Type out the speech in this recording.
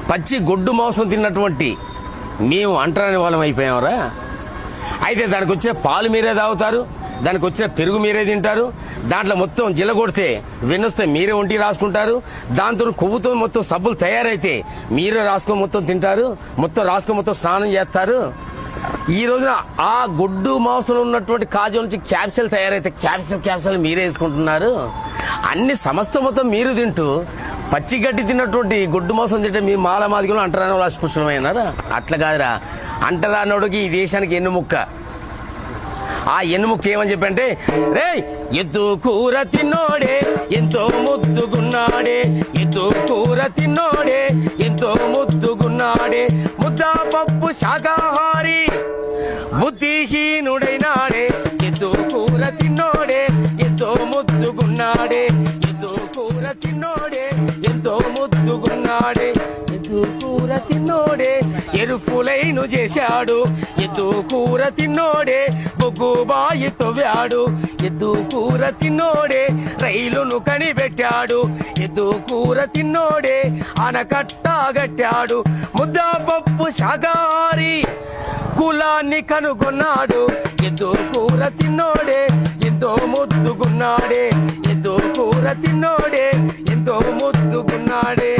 పచ్చి గొడ్డు మాంసం తిన్నటువంటి మేము అంటరాని వాళ్ళం అయిపోయామరా. అయితే దానికి వచ్చే పాలు మీరే తాగుతారు, దానికి వచ్చే పెరుగు మీరే తింటారు, దాంట్లో మొత్తం జిల్ల కొడితే వెన్నొస్తే మీరే ఒంటి రాసుకుంటారు, దాంతో కొవ్వుతో మొత్తం సబ్బులు తయారైతే మీరే రాసుకొని మొత్తం తింటారు, మొత్తం రాసుకొని మొత్తం స్నానం చేస్తారు. ఈ రోజున ఆ గొడ్డు మాంసంలో ఉన్నటువంటి కాజు నుంచి క్యాప్సూల్ తయారైతే క్యాప్సూల్ మీరే వేసుకుంటున్నారు. అన్ని సమస్త మొత్తం మీరు తింటూ పచ్చి గడ్డి తిన్నటువంటి గొడ్డు మాంసం తింటే మీ మాల మాదిగలో అంటరాని వాళ్ళు అస్పృశ్యమైనారా? అట్లా కాదురా, అంటరానోడికి ఈ దేశానికి ఎన్నుముక్క. ఆ ఎన్నుముక్క ఏమని చెప్పంటే, రే ఎద్దు కూర తిన్నోడే ఎంతో ముద్దుగున్నాడే, ఎద్దు కూర తిన్నోడే ఎంతో ముద్దుగున్నాడే, ముద్దా పప్పు శాకాహారి బుద్ధిహీనుడైనాడే, ఎద్దు కూర తిన్నోడే ఎంతో ముద్దుగున్నాడే, ఎద్దు కూర తిన్నోడే ఎంతో ముద్దుగున్నాడే, ఎద్దు కూర తిన్నోడే ఎరుఫులైను చేశాడు, ఎద్దు కూర తిన్నోడే బొగ్గు బాయి తవ్వాడు, ఎద్దు కూర తిన్నోడే రైలును కనిపెట్టాడు, ఎద్దు కూర తిన్నోడే ఆనకట్టగట్టాడు, ముద్దా పప్పు శాకాహారి కులాన్ని కనుగొన్నాడు, ఎద్దు కూర తిన్నోడే ఎంతో ముద్దుగున్నాడే, ఎద్దు కూర తిన్నోడే ఎంతో ముద్దుగున్నాడే.